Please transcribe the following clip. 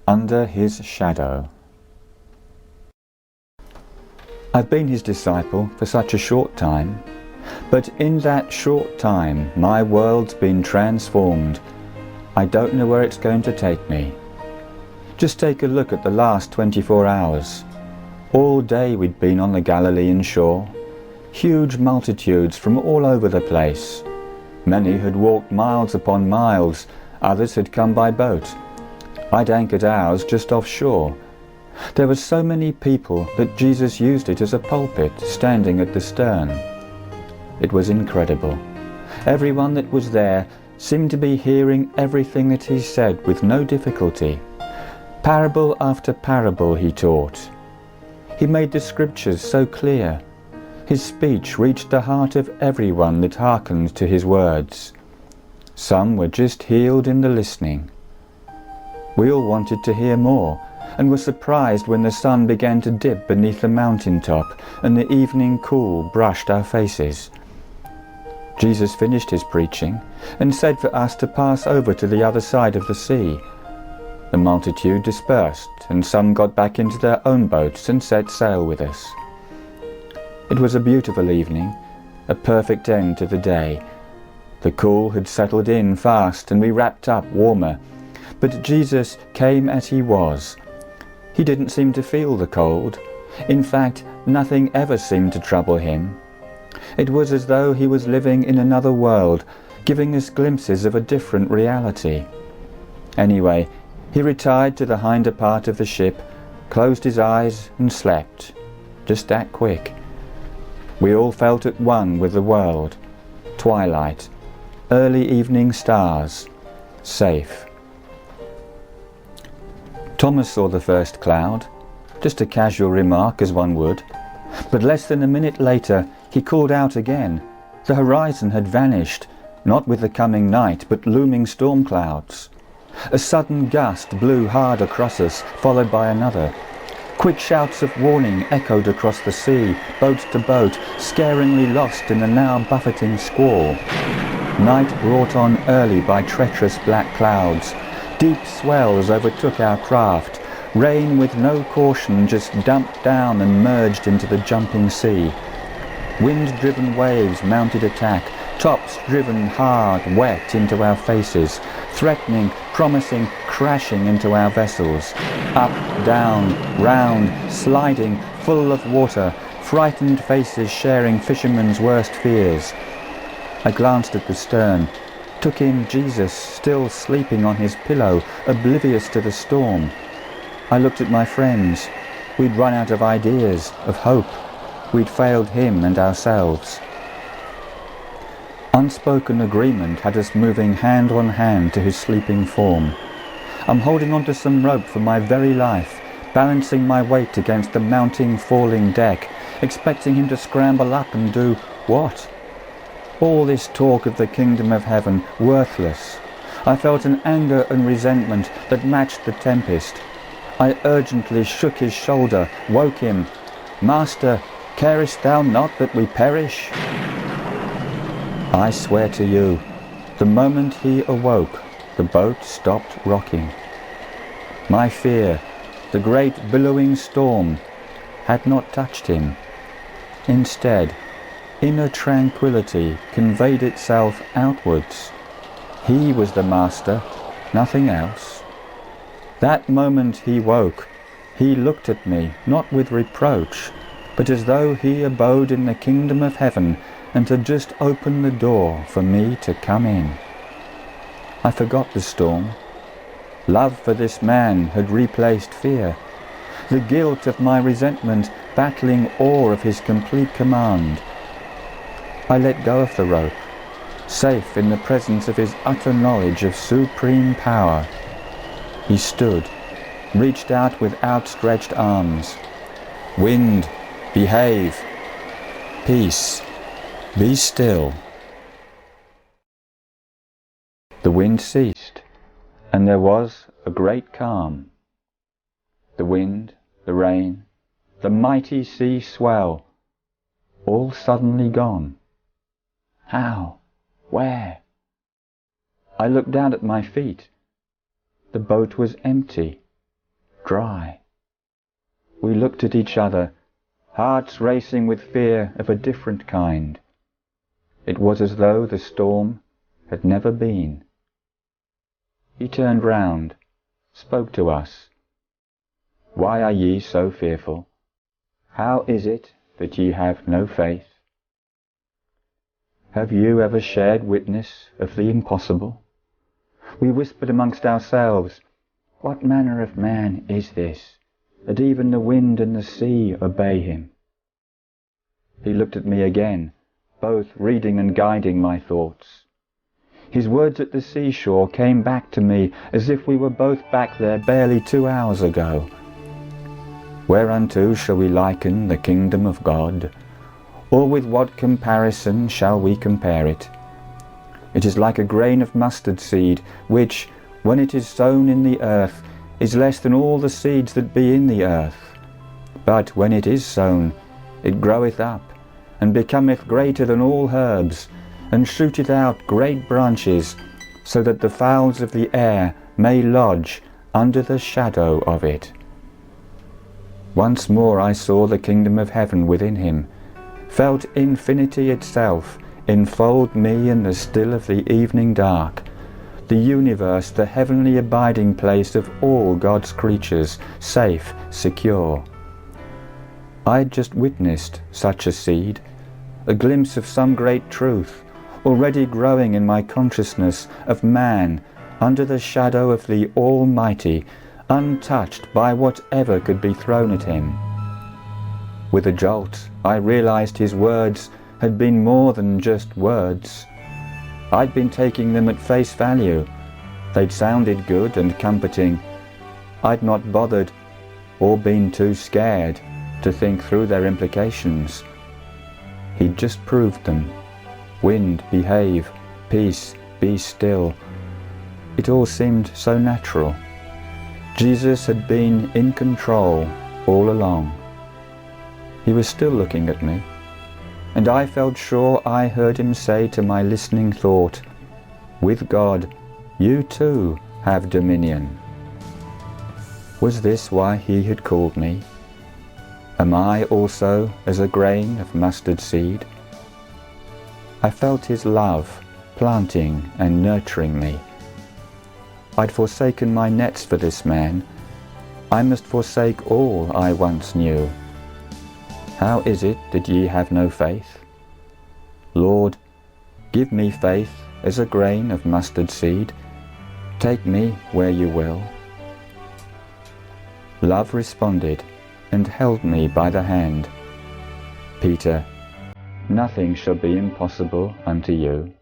Under his shadow. I've been his disciple for such a short time, but in that short time my world's been transformed. I don't know where it's going to take me. Just take a look at the last 24 hours. All day we'd been on the Galilean shore. Huge multitudes from all over the place. Many had walked miles upon miles, others had come by boat. I'd anchored ours just offshore. There were so many people that Jesus used it as a pulpit, standing at the stern. It was incredible. Everyone that was there seemed to be hearing everything that he said with no difficulty. Parable after parable he taught. He made the scriptures so clear. His speech reached the heart of everyone that hearkened to his words. Some were just healed in the listening. We all wanted to hear more, and were surprised when the sun began to dip beneath the mountain top and the evening cool brushed our faces. Jesus finished his preaching and said for us to pass over to the other side of the sea. The multitude dispersed, and some got back into their own boats and set sail with us. It was a beautiful evening, a perfect end to the day. The cool had settled in fast, and we wrapped up warmer. But Jesus came as he was. He didn't seem to feel the cold. In fact, nothing ever seemed to trouble him. It was as though he was living in another world, giving us glimpses of a different reality. Anyway, he retired to the hinder part of the ship, closed his eyes and slept. Just that quick. We all felt at one with the world. Twilight, early evening stars, safe. Thomas saw the first cloud, just a casual remark as one would, but less than a minute later he called out again. The horizon had vanished, not with the coming night, but looming storm clouds. A sudden gust blew hard across us, followed by another. Quick shouts of warning echoed across the sea, boat to boat, scaringly lost in the now buffeting squall. Night brought on early by treacherous black clouds. Deep swells overtook our craft. Rain with no caution just dumped down and merged into the jumping sea. Wind-driven waves mounted attack, tops driven hard, wet into our faces, threatening, promising, crashing into our vessels. Up, down, round, sliding, full of water, frightened faces sharing fishermen's worst fears. I glanced at the stern, took in Jesus still sleeping on his pillow, oblivious to the storm. I looked at my friends. We'd run out of ideas, of hope. We'd failed him and ourselves. Unspoken agreement had us moving hand on hand to his sleeping form. I'm holding on to some rope for my very life, balancing my weight against the mounting, falling deck, expecting him to scramble up and do what? All this talk of the kingdom of heaven, worthless. I felt an anger and resentment that matched the tempest. I urgently shook his shoulder, woke him. "Master, carest thou not that we perish?" I swear to you, the moment he awoke, the boat stopped rocking. My fear, the great billowing storm, had not touched him. Instead, inner tranquility conveyed itself outwards. He was the master, nothing else. That moment he woke, he looked at me, not with reproach, but as though he abode in the kingdom of heaven and had just opened the door for me to come in. I forgot the storm. Love for this man had replaced fear. The guilt of my resentment battling awe of his complete command. I let go of the rope, safe in the presence of his utter knowledge of supreme power. He stood, reached out with outstretched arms. "Wind, behave. Peace, be still." The wind ceased, and there was a great calm. The wind, the rain, the mighty sea swell, all suddenly gone. How? Where? I looked down at my feet. The boat was empty. dry. We looked at each other, hearts racing with fear of a different kind. It was as though the storm had never been. He turned round, spoke to us. Why are ye so fearful? How is it that ye have no faith? Have you ever shared witness of the impossible? We whispered amongst ourselves, what manner of man is this, that even the wind and the sea obey him? He looked at me again, both reading and guiding my thoughts. His words at the seashore came back to me as if we were both back there barely 2 hours ago. Whereunto shall we liken the kingdom of God? Or with what comparison shall we compare it? It is like a grain of mustard seed, which, when it is sown in the earth, is less than all the seeds that be in the earth. But when it is sown, it groweth up, and becometh greater than all herbs, and shooteth out great branches, so that the fowls of the air may lodge under the shadow of it. Once more I saw the kingdom of heaven within him, felt infinity itself enfold me in the still of the evening dark, the universe the heavenly abiding place of all God's creatures, safe, secure. I had just witnessed such a seed, a glimpse of some great truth, already growing in my consciousness of man under the shadow of the Almighty, untouched by whatever could be thrown at him. With a jolt, I realized his words had been more than just words. I'd been taking them at face value. They'd sounded good and comforting. I'd not bothered, or been too scared, to think through their implications. He'd just proved them. Wind, behave. Peace, be still. It all seemed so natural. Jesus had been in control all along. He was still looking at me, and I felt sure I heard him say to my listening thought, with God, you too have dominion. Was this why he had called me? Am I also as a grain of mustard seed? I felt his love planting and nurturing me. I'd forsaken my nets for this man. I must forsake all I once knew. How is it that ye have no faith? Lord, give me faith as a grain of mustard seed. Take me where you will. Love responded and held me by the hand. Peter, nothing shall be impossible unto you.